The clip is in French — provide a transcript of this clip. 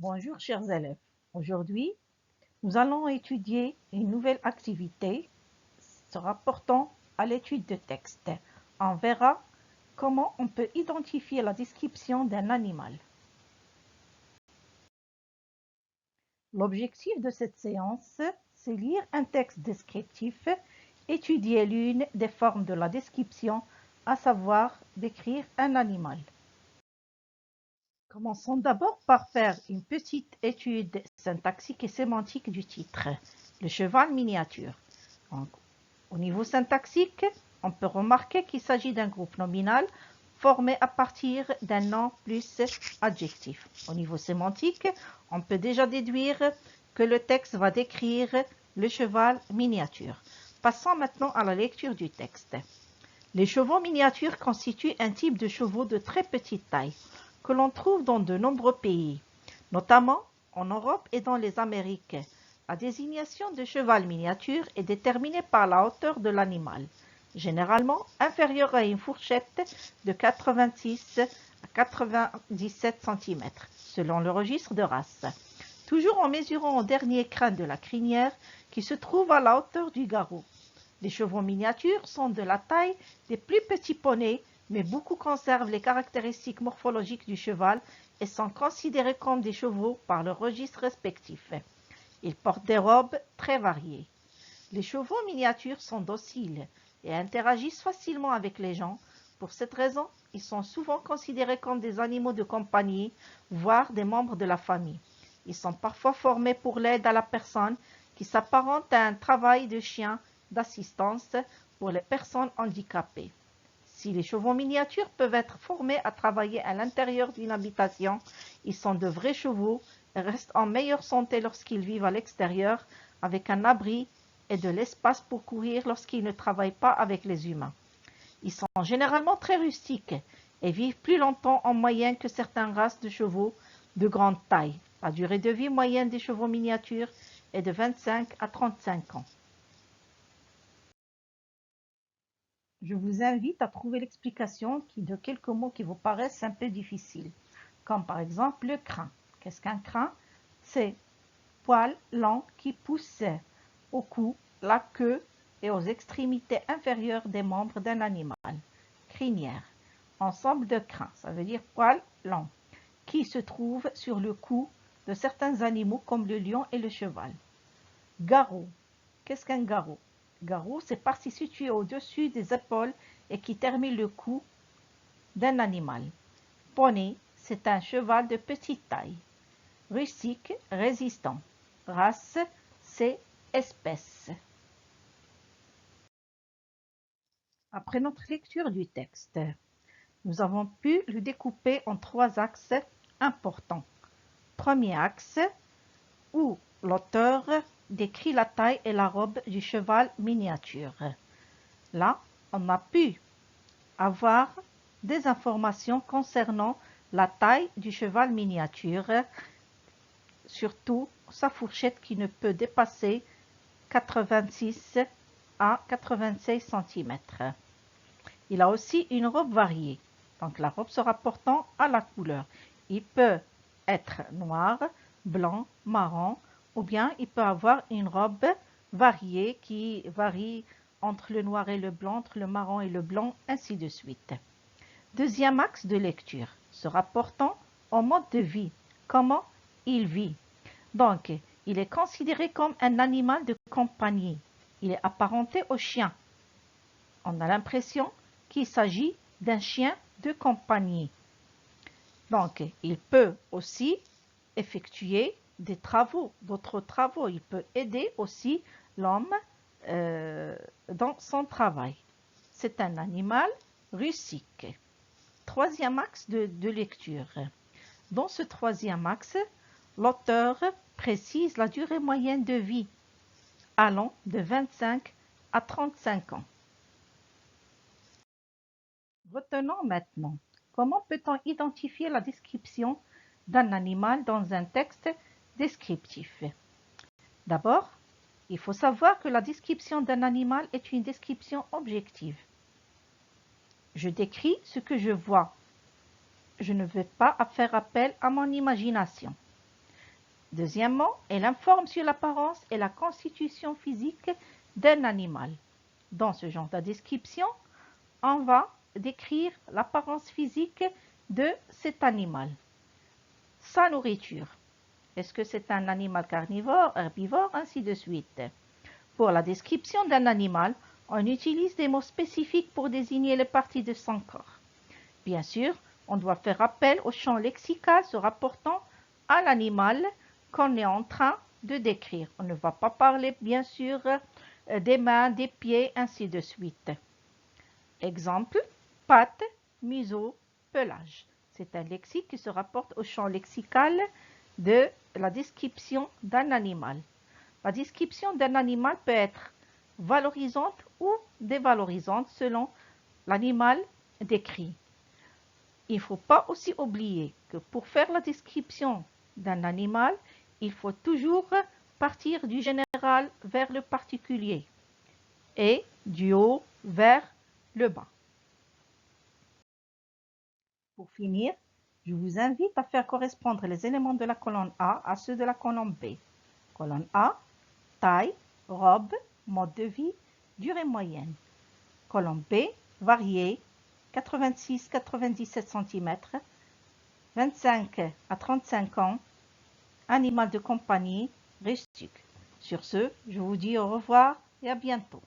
Bonjour chers élèves, aujourd'hui nous allons étudier une nouvelle activité se rapportant à l'étude de texte. On verra comment on peut identifier la description d'un animal. L'objectif de cette séance, c'est lire un texte descriptif, étudier l'une des formes de la description, à savoir décrire un animal. Commençons d'abord par faire une petite étude syntaxique et sémantique du titre, le cheval miniature. Donc, au niveau syntaxique, on peut remarquer qu'il s'agit d'un groupe nominal formé à partir d'un nom plus adjectif. Au niveau sémantique, on peut déjà déduire que le texte va décrire le cheval miniature. Passons maintenant à la lecture du texte. Les chevaux miniatures constituent un type de chevaux de très petite taille que l'on trouve dans de nombreux pays, notamment en Europe et dans les Amériques. La désignation de cheval miniature est déterminée par la hauteur de l'animal, généralement inférieure à une fourchette de 86 à 97 cm, selon le registre de race. Toujours en mesurant au dernier crâne de la crinière qui se trouve à la hauteur du garrot. Les chevaux miniatures sont de la taille des plus petits poneys, mais beaucoup conservent les caractéristiques morphologiques du cheval et sont considérés comme des chevaux par leur registre respectif. Ils portent des robes très variées. Les chevaux miniatures sont dociles et interagissent facilement avec les gens. Pour cette raison, ils sont souvent considérés comme des animaux de compagnie, voire des membres de la famille. Ils sont parfois formés pour l'aide à la personne, qui s'apparente à un travail de chien d'assistance pour les personnes handicapées. Si les chevaux miniatures peuvent être formés à travailler à l'intérieur d'une habitation, ils sont de vrais chevaux et restent en meilleure santé lorsqu'ils vivent à l'extérieur, avec un abri et de l'espace pour courir lorsqu'ils ne travaillent pas avec les humains. Ils sont généralement très rustiques et vivent plus longtemps en moyenne que certaines races de chevaux de grande taille. La durée de vie moyenne des chevaux miniatures est de 25 à 35 ans. Je vous invite à trouver l'explication de quelques mots qui vous paraissent un peu difficiles, comme par exemple le crin. Qu'est-ce qu'un crin? C'est poil lent qui pousse au cou, la queue et aux extrémités inférieures des membres d'un animal. Crinière. Ensemble de crins, ça veut dire poil lent, qui se trouve sur le cou de certains animaux comme le lion et le cheval. Garrot. Qu'est-ce qu'un garrot? Garrot, c'est partie située au-dessus des épaules et qui termine le cou d'un animal. Poney, c'est un cheval de petite taille. Rustique, résistant. Race, c'est espèce. Après notre lecture du texte, nous avons pu le découper en trois axes importants. Premier axe, où l'auteur décrit la taille et la robe du cheval miniature. Là, on a pu avoir des informations concernant la taille du cheval miniature, surtout sa fourchette qui ne peut dépasser 86 à 96 cm. Il a aussi une robe variée, donc la robe se rapportant à la couleur. Il peut être noir, blanc, marron, ou bien il peut avoir une robe variée qui varie entre le noir et le blanc, entre le marron et le blanc, ainsi de suite. Deuxième axe de lecture, se rapportant au mode de vie, comment il vit. Donc, il est considéré comme un animal de compagnie. Il est apparenté au chien. On a l'impression qu'il s'agit d'un chien de compagnie. Donc, il peut aussi effectuer des travaux, d'autres travaux. Il peut aider aussi l'homme dans son travail. C'est un animal rustique. Troisième axe de lecture. Dans ce troisième axe, l'auteur précise la durée moyenne de vie, allant de 25 à 35 ans. Retenons maintenant, comment peut-on identifier la description d'un animal dans un texte descriptif? D'abord, il faut savoir que la description d'un animal est une description objective. Je décris ce que je vois. Je ne vais pas faire appel à mon imagination. Deuxièmement, elle informe sur l'apparence et la constitution physique d'un animal. Dans ce genre de description, on va décrire l'apparence physique de cet animal. Sa nourriture. Est-ce que c'est un animal carnivore, herbivore, ainsi de suite. Pour la description d'un animal, on utilise des mots spécifiques pour désigner les parties de son corps. Bien sûr, on doit faire appel au champ lexical se rapportant à l'animal qu'on est en train de décrire. On ne va pas parler, bien sûr, des mains, des pieds, ainsi de suite. Exemple, pattes, museau, pelage. C'est un lexique qui se rapporte au champ lexical de la description d'un animal. La description d'un animal peut être valorisante ou dévalorisante selon l'animal décrit. Il ne faut pas aussi oublier que pour faire la description d'un animal, il faut toujours partir du général vers le particulier et du haut vers le bas. Pour finir, je vous invite à faire correspondre les éléments de la colonne A à ceux de la colonne B. Colonne A, taille, robe, mode de vie, durée moyenne. Colonne B, variée, 86-97 cm, 25 à 35 ans, animal de compagnie, rustique. Sur ce, je vous dis au revoir et à bientôt.